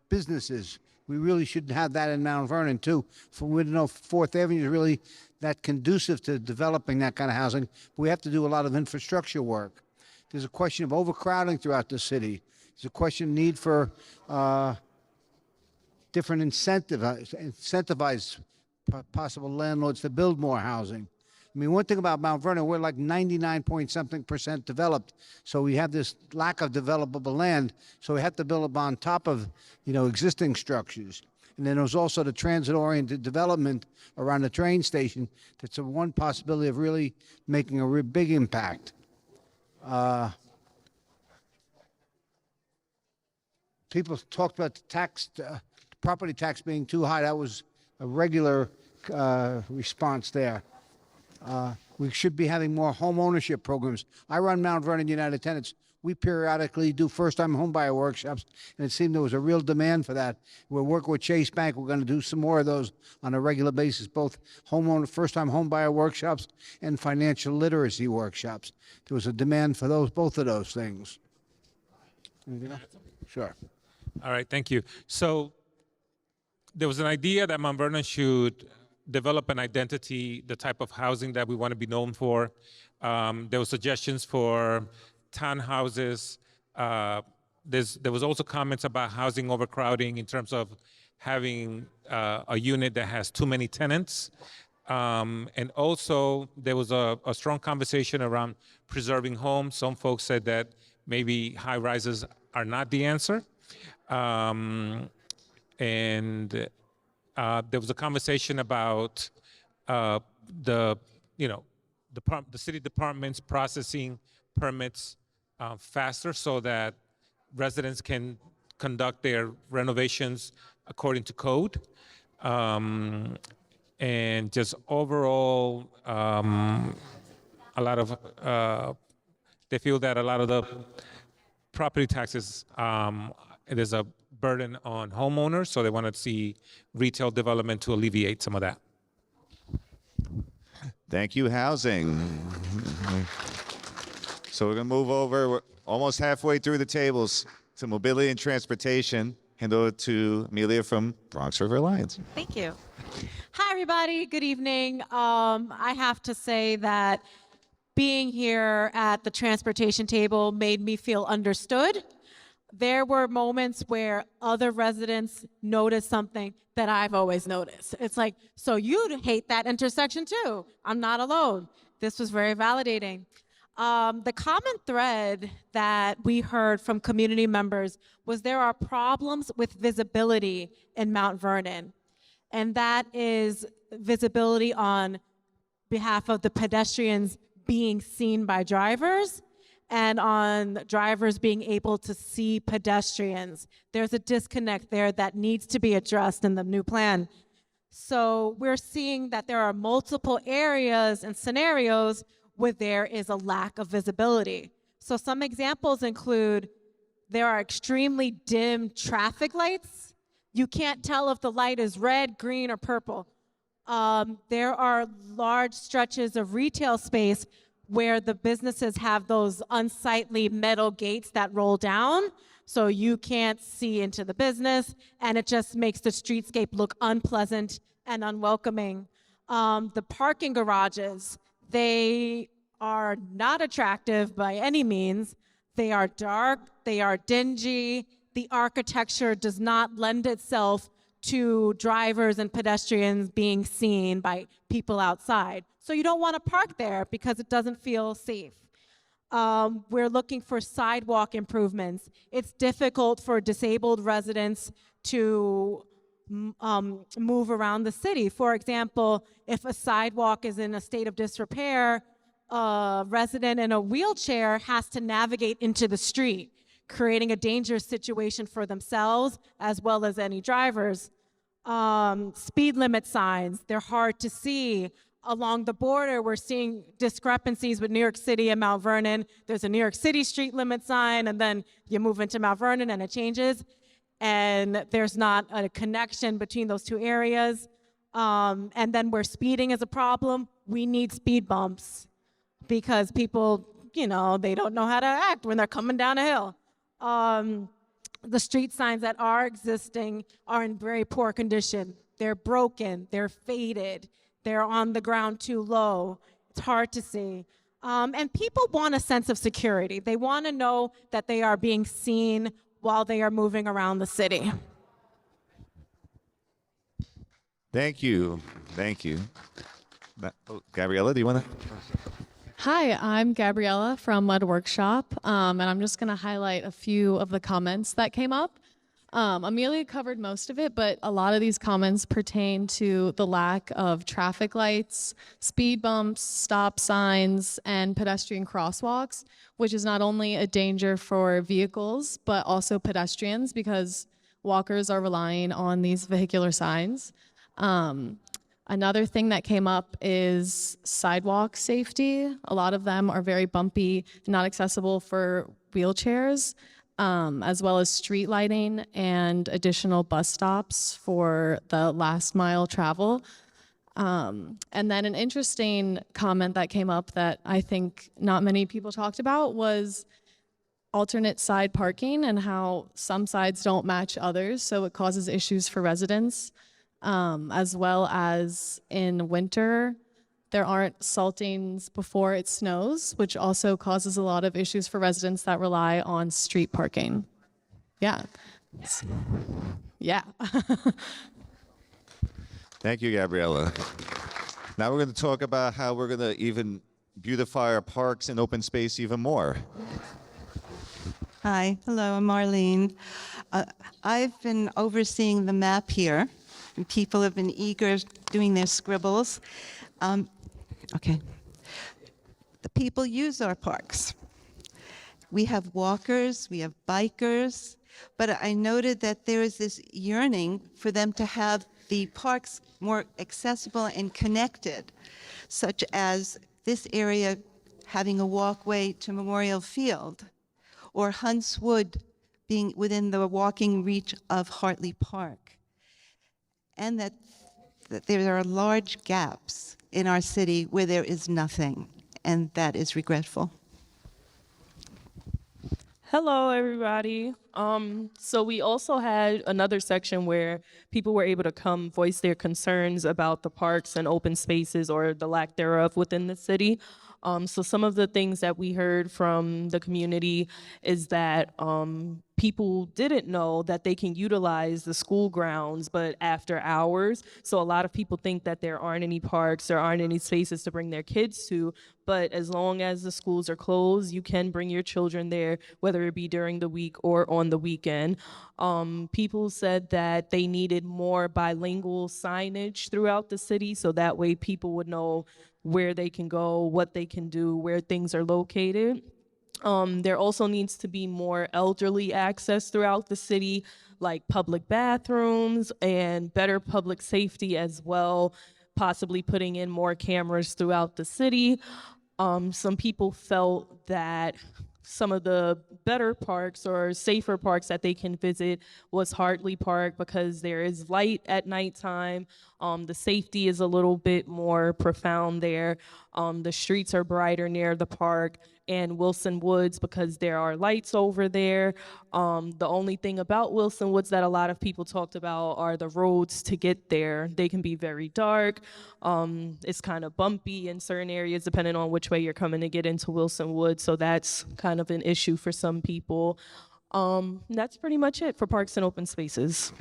businesses. We really should have that in Mount Vernon too. We know Fourth Avenue is really that conducive to developing that kind of housing. We have to do a lot of infrastructure work. There's a question of overcrowding throughout the city. There's a question of need for different incentivize possible landlords to build more housing. I mean, one thing about Mount Vernon, we're like 99 point something % developed. So we have this lack of developable land. So we have to build up on top of, existing structures. And then there's also the transit-oriented development around the train station. That's one possibility of really making a big impact. People talked about the property tax being too high. That was a regular response there. We should be having more home ownership programs. I run Mount Vernon United Tenants. We periodically do first-time homebuyer workshops, and it seemed there was a real demand for that. We're working with Chase Bank. We're going to do some more of those on a regular basis, both first-time homebuyer workshops and financial literacy workshops. There was a demand for both of those things. Anything else? Sure. All right, thank you. So there was an idea that Mount Vernon should develop an identity, the type of housing that we want to be known for. There were suggestions for townhouses. There was also comments about housing overcrowding in terms of having a unit that has too many tenants. And also there was a strong conversation around preserving homes. Some folks said that maybe high rises are not the answer. And there was a conversation about the city departments processing permits faster so that residents can conduct their renovations according to code. And just overall, a lot of they feel that a lot of the property taxes, there's a burden on homeowners, so they want to see retail development to alleviate some of that. Thank you, housing. So we're going to move over. We're almost halfway through the tables to mobility and transportation. Hand over to Amelia from Bronx River Alliance. Thank you. Hi, everybody. Good evening. I have to say that being here at the transportation table made me feel understood. There were moments where other residents noticed something that I've always noticed. It's like, so you hate that intersection too. I'm not alone. This was very validating. The common thread that we heard from community members was there are problems with visibility in Mount Vernon. And that is visibility on behalf of the pedestrians being seen by drivers and on drivers being able to see pedestrians. There's a disconnect there that needs to be addressed in the new plan. So we're seeing that there are multiple areas and scenarios where there is a lack of visibility. So some examples include there are extremely dim traffic lights. You can't tell if the light is red, green, or purple. There are large stretches of retail space where the businesses have those unsightly metal gates that roll down, so you can't see into the business, and it just makes the streetscape look unpleasant and unwelcoming. The parking garages, they are not attractive by any means. They are dark, they are dingy. The architecture does not lend itself to drivers and pedestrians being seen by people outside. So you don't want to park there because it doesn't feel safe. We're looking for sidewalk improvements. It's difficult for disabled residents to move around the city. For example, if a sidewalk is in a state of disrepair, a resident in a wheelchair has to navigate into the street, creating a dangerous situation for themselves as well as any drivers. Speed limit signs, they're hard to see. Along the border, we're seeing discrepancies with New York City and Mount Vernon. There's a New York City street limit sign, and then you move into Mount Vernon and it changes. And there's not a connection between those two areas. And then where speeding is a problem, we need speed bumps because people, they don't know how to act when they're coming down a hill. The street signs that are existing are in very poor condition. They're broken, they're faded. They're on the ground too low. It's hard to see. And people want a sense of security. They want to know that they are being seen while they are moving around the city. Thank you. Thank you. Gabriella, do you want to? Hi, I'm Gabriella from Mud Workshop, and I'm just going to highlight a few of the comments that came up. Amelia covered most of it, but a lot of these comments pertain to the lack of traffic lights, speed bumps, stop signs, and pedestrian crosswalks, which is not only a danger for vehicles, but also pedestrians because walkers are relying on these vehicular signs. Another thing that came up is sidewalk safety. A lot of them are very bumpy, not accessible for wheelchairs, as well as street lighting and additional bus stops for the last mile travel. And then an interesting comment that came up that I think not many people talked about was alternate side parking and how some sides don't match others, so it causes issues for residents. As well as in winter, there aren't saltings before it snows, which also causes a lot of issues for residents that rely on street parking. Yeah. Yeah. Thank you, Gabriella. Now we're going to talk about how we're going to even beautify our parks and open space even more. Hi, hello, I'm Marlene. I've been overseeing the map here, and people have been eager doing their scribbles. Okay. The people use our parks. We have walkers, we have bikers, but I noted that there is this yearning for them to have the parks more accessible and connected, such as this area having a walkway to Memorial Field, or Hunts Wood being within the walking reach of Hartley Park. And that there are large gaps in our city where there is nothing, and that is regretful. Hello, everybody. So we also had another section where people were able to come voice their concerns about the parks and open spaces or the lack thereof within the city. So some of the things that we heard from the community is that people didn't know that they can utilize the school grounds, but after hours. So a lot of people think that there aren't any parks, there aren't any spaces to bring their kids to, but as long as the schools are closed, you can bring your children there, whether it be during the week or on the weekend. People said that they needed more bilingual signage throughout the city, so that way people would know where they can go, what they can do, where things are located. There also needs to be more elderly access throughout the city, like public bathrooms and better public safety as well, possibly putting in more cameras throughout the city. Some people felt that some of the better parks or safer parks that they can visit was Hartley Park because there is light at nighttime. The safety is a little bit more profound there. The streets are brighter near the park, and Wilson Woods because there are lights over there. The only thing about Wilson Woods that a lot of people talked about are the roads to get there. They can be very dark. It's kind of bumpy in certain areas depending on which way you're coming to get into Wilson Woods, so that's kind of an issue for some people. That's pretty much it for parks and open spaces.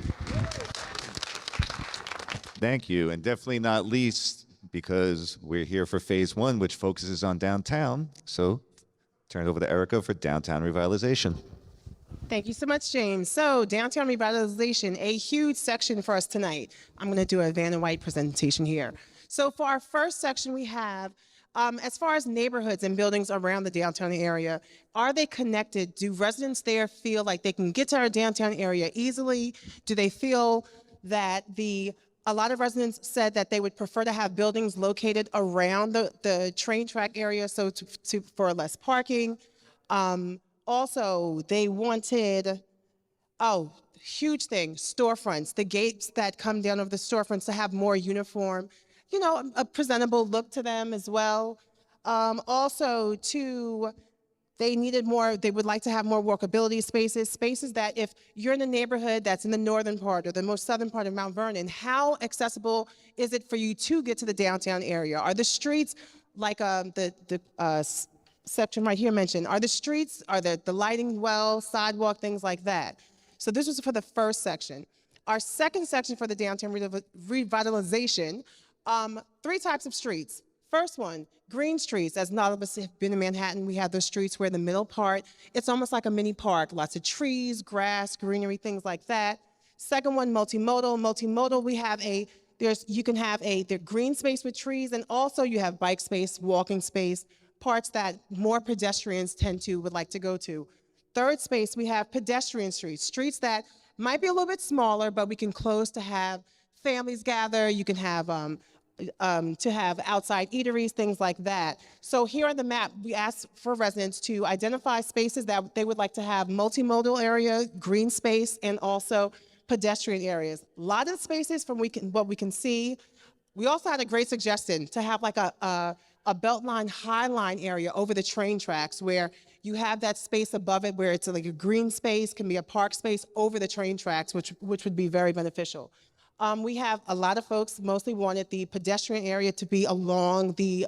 Thank you. And definitely not least, because we're here for phase one, which focuses on downtown. So turn it over to Erica for downtown revitalization. Thank you so much, James. So downtown revitalization, a huge section for us tonight. I'm going to do a Van and White presentation here. So for our first section, we have, as far as neighborhoods and buildings around the downtown area, are they connected? Do residents there feel like they can get to our downtown area easily? Do they feel that a lot of residents said that they would prefer to have buildings located around the train track area, so for less parking. Also, they wanted, huge thing, storefronts, the gates that come down over the storefronts to have more uniform, a presentable look to them as well. Also to They needed more, they would like to have more walkability spaces, spaces that if you're in a neighborhood that's in the northern part or the most southern part of Mount Vernon, how accessible is it for you to get to the downtown area? Are the streets, like section right here mentioned, are the streets, are the lighting well, sidewalk, things like that? So this was for the first section. Our second section for the downtown revitalization, 3 types of streets. First one, green streets. As none of us have been in Manhattan, we have those streets where the middle part, it's almost like a mini park, lots of trees, grass, greenery, things like that. Second one, multimodal. Multimodal, we have you can have the green space with trees, and also you have bike space, walking space, parts that more pedestrians would like to go to. Third space, we have pedestrian streets, streets that might be a little bit smaller, but we can close to have families gather. You can have to have outside eateries, things like that. So here on the map, we asked for residents to identify spaces that they would like to have multimodal area, green space, and also pedestrian areas. A lot of spaces from what we can see. We also had a great suggestion to have like a Beltline High Line area over the train tracks where you have that space above it where it's like a green space, can be a park space over the train tracks, which would be very beneficial. We have a lot of folks mostly wanted the pedestrian area to be along the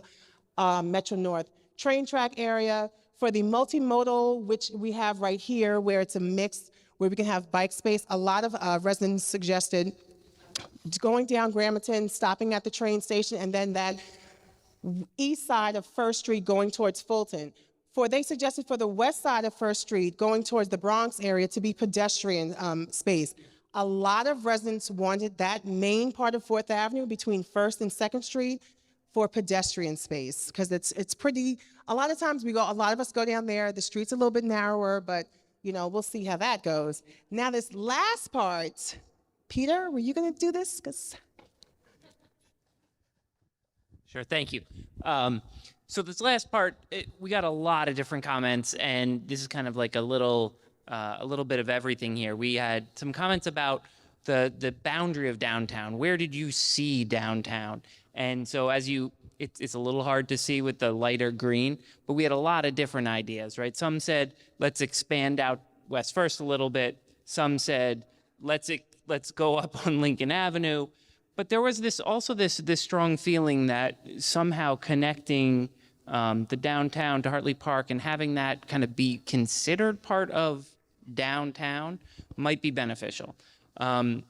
Metro North train track area. For the multimodal, which we have right here, where it's a mix, where we can have bike space, a lot of residents suggested going down Gramerton, stopping at the train station, and then that east side of First Street going towards Fulton. They suggested for the west side of First Street going towards the Bronx area to be pedestrian space. A lot of residents wanted that main part of 4th Avenue between 1st and 2nd Street for pedestrian space, because it's pretty, a lot of times a lot of us go down there, the street's a little bit narrower, but we'll see how that goes. Now this last part, Peter, were you gonna do this? Sure, thank you. So this last part, we got a lot of different comments, and this is kind of like a little bit of everything here. We had some comments about the boundary of downtown. Where did you see downtown? And so it's a little hard to see with the lighter green, but we had a lot of different ideas, right? Some said, let's expand out West First a little bit. Some said, let's go up on Lincoln Avenue. But there was this strong feeling that somehow connecting the downtown to Hartley Park and having that kind of be considered part of downtown might be beneficial. And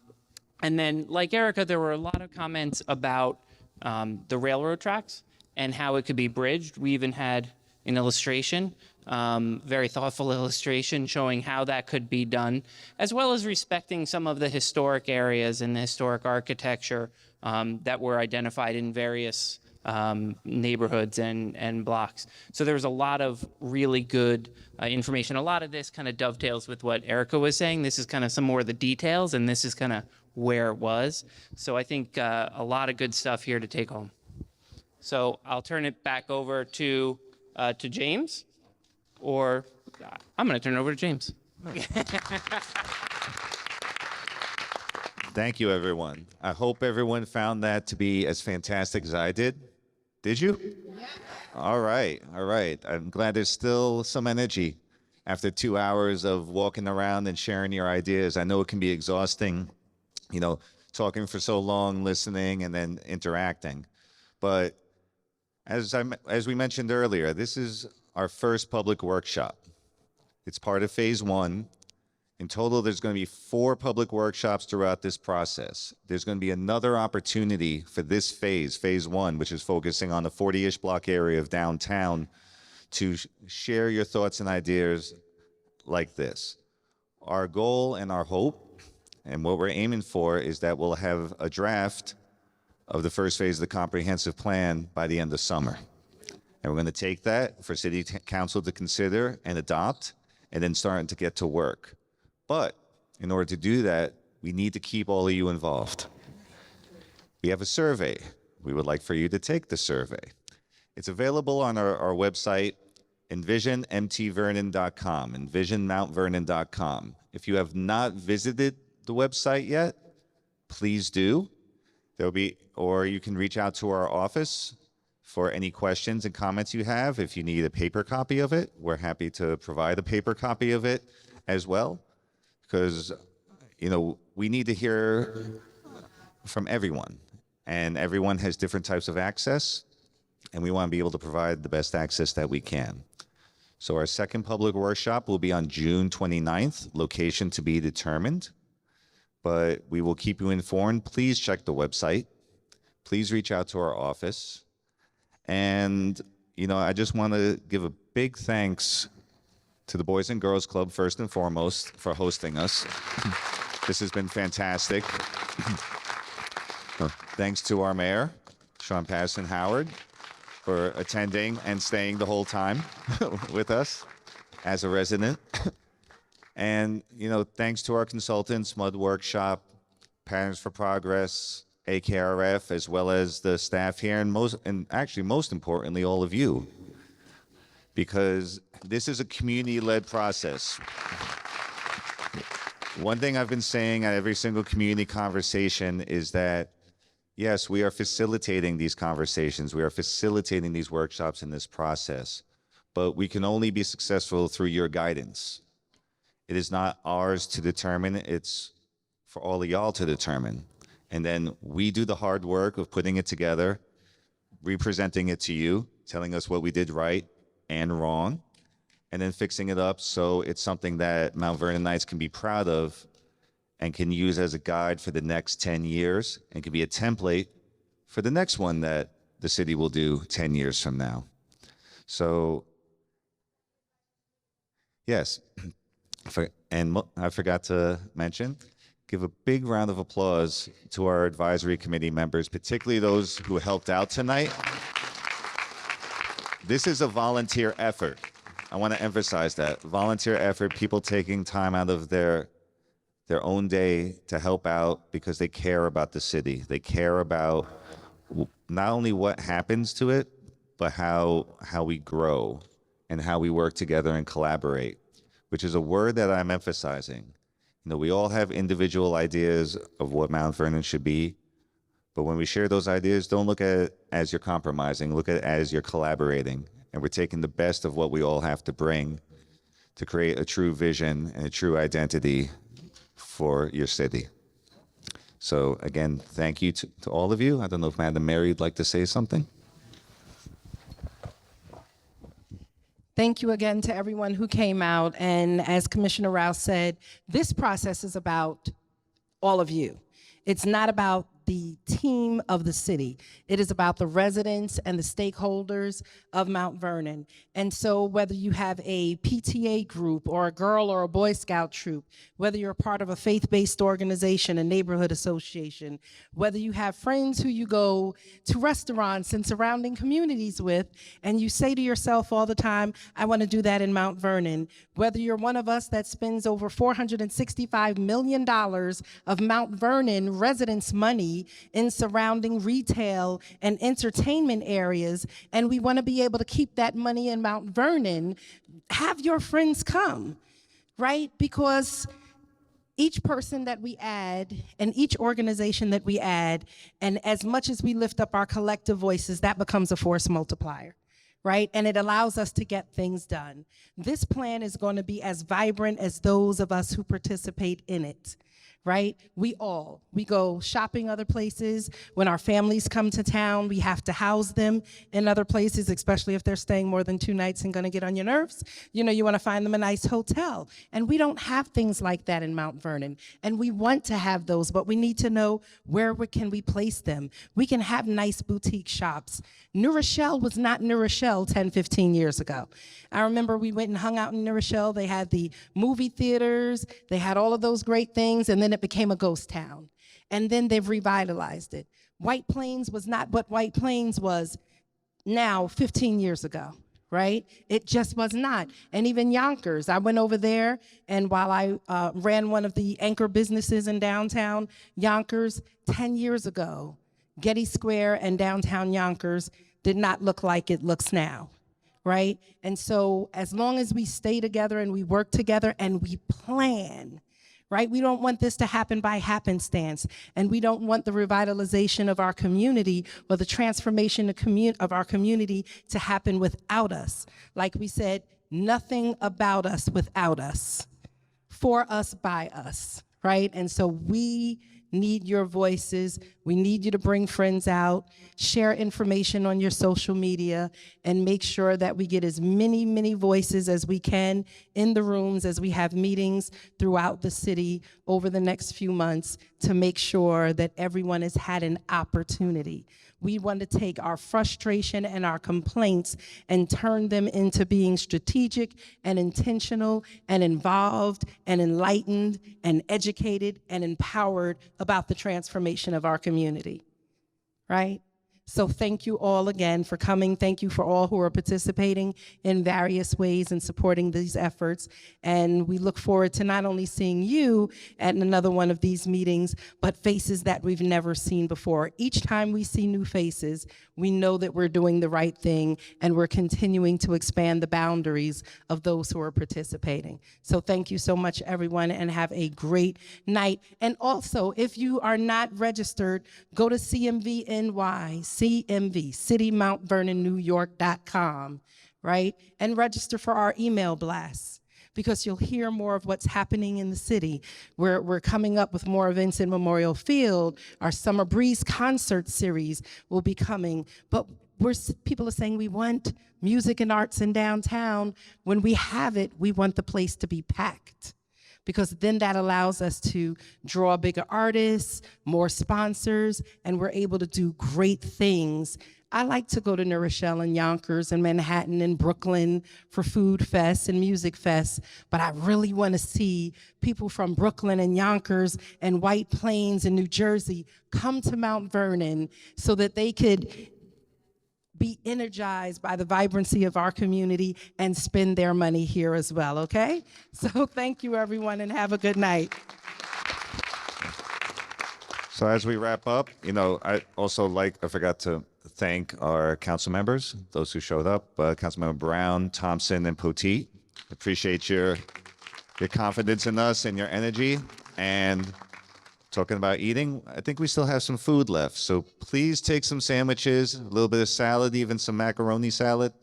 then, like Erica, there were a lot of comments about the railroad tracks and how it could be bridged. We even had an illustration, very thoughtful illustration showing how that could be done, as well as respecting some of the historic areas and the historic architecture that were identified in various neighborhoods and blocks. So there was a lot of really good information. A lot of this kind of dovetails with what Erica was saying. This is kind of some more of the details, and this is kind of where it was. So I think a lot of good stuff here to take home. So I'll turn it back over to James, or I'm going to turn it over to James. Thank you, everyone. I hope everyone found that to be as fantastic as I did. Did you? Yeah. All right. I'm glad there's still some energy after 2 hours of walking around and sharing your ideas. I know it can be exhausting, talking for so long, listening, and then interacting. But as we mentioned earlier, this is our first public workshop. It's part of phase 1. In total, there's going to be 4 public workshops throughout this process. There's going to be another opportunity for this phase 1, which is focusing on the 40-ish block area of downtown, to share your thoughts and ideas like this. Our goal and our hope, and what we're aiming for, is that we'll have a draft of the first phase of the comprehensive plan by the end of summer. And we're going to take that for City Council to consider and adopt, and then starting to get to work. But in order to do that, we need to keep all of you involved. We have a survey. We would like for you to take the survey. It's available on our website, envisionmtvernon.com, envisionmountvernon.com. If you have not visited the website yet, please do. Or you can reach out to our office, for any questions and comments you have. If you need a paper copy of it, we're happy to provide a paper copy of it as well, because, you know, we need to hear from everyone, and everyone has different types of access, and we want to be able to provide the best access that we can. So our second public workshop will be on June 29th, location to be determined, but we will keep you informed. Please check the website. Please reach out to our office. And, you know, I just want to give a big thanks to the Boys and Girls Club, first and foremost, for hosting us. This has been fantastic. Thanks to our mayor, Sean Patterson Howard, for attending and staying the whole time with us as a resident. And, you know, thanks to our consultants, Mud Workshop, Patterns for Progress, AKRF, as well as the staff here, and actually most importantly, all of you, because this is a community-led process. One thing I've been saying at every single community conversation is that, yes, we are facilitating these conversations, we are facilitating these workshops in this process, but we can only be successful through your guidance. It is not ours to determine, it's for all of y'all to determine. And then we do the hard work of putting it together, representing it to you, telling us what we did right and wrong, and then fixing it up so it's something that Mount Vernonites can be proud of and can use as a guide for the next 10 years and can be a template for the next one that the city will do 10 years from now. So, yes, and I forgot to mention, give a big round of applause to our advisory committee members, particularly those who helped out tonight. This is a volunteer effort. I want to emphasize that. Volunteer effort, people taking time out of their own day to help out because they care about the city. They care about not only what happens to it, but how we grow and how we work together and collaborate, which is a word that I'm emphasizing. You know, we all have individual ideas of what Mount Vernon should be, but when we share those ideas, don't look at it as you're compromising, look at it as you're collaborating. And we're taking the best of what we all have to bring to create a true vision and a true identity for your city. So again, thank you to all of you. I don't know if Madam Mayor would like to say something. Thank you again to everyone who came out. And as Commissioner Rouse said, this process is about all of you. It's not about the team of the city. It is about the residents and the stakeholders of Mount Vernon. And so whether you have a PTA group or a Girl or a Boy Scout troop, whether you're a part of a faith-based organization, a neighborhood association, whether you have friends who you go to restaurants and surrounding communities with, and you say to yourself all the time, I want to do that in Mount Vernon, whether you're one of us that spends over $465 million of Mount Vernon residents' money in surrounding retail and entertainment areas, and we want to be able to keep that money in Mount Vernon, have your friends come, right? Because each person that we add and each organization that we add, and as much as we lift up our collective voices, that becomes a force multiplier, right? And it allows us to get things done. This plan is going to be as vibrant as those of us who participate in it. Right? We go shopping other places. When our families come to town, we have to house them in other places, especially if they're staying more than 2 nights and gonna get on your nerves. You know, you wanna find them a nice hotel. And we don't have things like that in Mount Vernon. And we want to have those, but we need to know where can we place them. We can have nice boutique shops. New Rochelle was not New Rochelle 10, 15 years ago. I remember we went and hung out in New Rochelle. They had the movie theaters, they had all of those great things, and then it became a ghost town. And then they've revitalized it. White Plains was not what White Plains was now 15 years ago, right? It just was not. And even Yonkers, I went over there, and while I ran one of the anchor businesses in downtown Yonkers 10 years ago, Getty Square and downtown Yonkers did not look like it looks now, right? And so as long as we stay together and we work together and we plan, right? We don't want this to happen by happenstance, and we don't want the revitalization of our community or the transformation of our community to happen without us. Like we said, nothing about us without us, for us, by us, right? And so we need your voices. We need you to bring friends out, share information on your social media, and make sure that we get as many voices as we can in the rooms as we have meetings throughout the city over the next few months to make sure that everyone has had an opportunity. We want to take our frustration and our complaints and turn them into being strategic and intentional and involved and enlightened and educated and empowered about the transformation of our community, right? So thank you all again for coming. Thank you for all who are participating in various ways and supporting these efforts. And we look forward to not only seeing you at another one of these meetings, but faces that we've never seen before. Each time we see new faces, we know that we're doing the right thing and we're continuing to expand the boundaries of those who are participating. So thank you so much, everyone, and have a great night. And also, if you are not registered, go to CMVNY, CMV, City Mount Vernon, New York.com, right? And register for our email blasts, because you'll hear more of what's happening in the city. We're coming up with more events in Memorial Field. Our Summer Breeze concert series will be coming. But people are saying we want music and arts in downtown. When we have it, we want the place to be packed, because then that allows us to draw bigger artists, more sponsors, and we're able to do great things. I like to go to New Rochelle and Yonkers and Manhattan and Brooklyn for food fests and music fests, but I really want to see people from Brooklyn and Yonkers and White Plains and New Jersey come to Mount Vernon so that they could be energized by the vibrancy of our community and spend their money here as well, okay? So thank you, everyone, and have a good night. So as we wrap up, I forgot to thank our council members, those who showed up, Councilmember Brown, Thompson, and Poteet. Appreciate your confidence in us and your energy. And talking about eating, I think we still have some food left. So please take some sandwiches, a little bit of salad, even some macaroni salad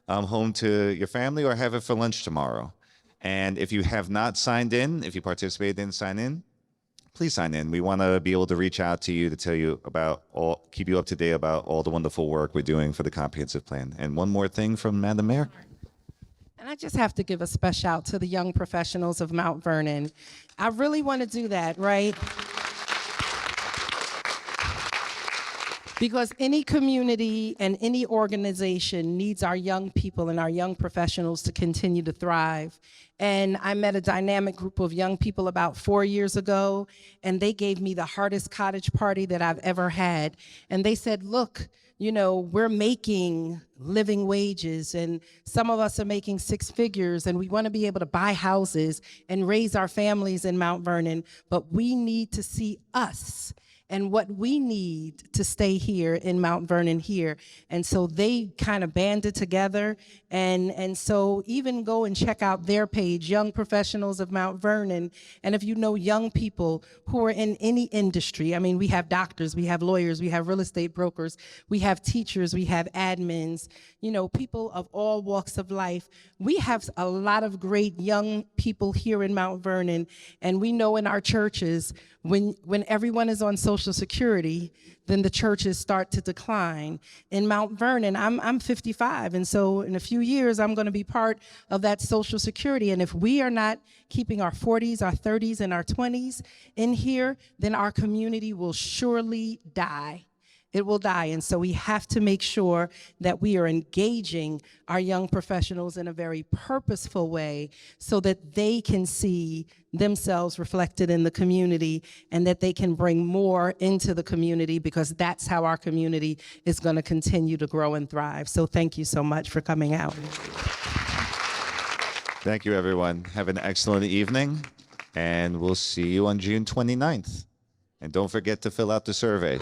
home to your family, or have it for lunch tomorrow. And if you have not signed in, if you participated and sign in, please sign in. We want to be able to reach out to you to tell you keep you up to date about all the wonderful work we're doing for the comprehensive plan. And one more thing from Madam Mayor. And I just have to give a special shout out to the young professionals of Mount Vernon. I really want to do that, right? Because any community and any organization needs our young people and our young professionals to continue to thrive. And I met a dynamic group of young people about 4 years ago, and they gave me the hardest cottage party that I've ever had. And they said, look, we're making living wages, and some of us are making six figures, and we want to be able to buy houses and raise our families in Mount Vernon, but we need to see us and what we need to stay here in Mount Vernon here. And so they kind of banded together. And so even go and check out their page, Young Professionals of Mount Vernon. And if you know young people who are in any industry, I mean, we have doctors, we have lawyers, we have real estate brokers, we have teachers, we have admins, people of all walks of life. We have a lot of great young people here in Mount Vernon. And we know in our churches, when everyone is on Social Security, then the churches start to decline. In Mount Vernon, I'm 55, and so in a few years, I'm going to be part of that Social Security. And if we are not keeping our 40s, our 30s, and our 20s in here, then our community will surely die. It will die. And so we have to make sure that we are engaging our young professionals in a very purposeful way so that they can see themselves reflected in the community and that they can bring more into the community, because that's how our community is going to continue to grow and thrive. So thank you so much for coming out. Thank you, everyone. Have an excellent evening, and we'll see you on June 29th. And don't forget to fill out the survey.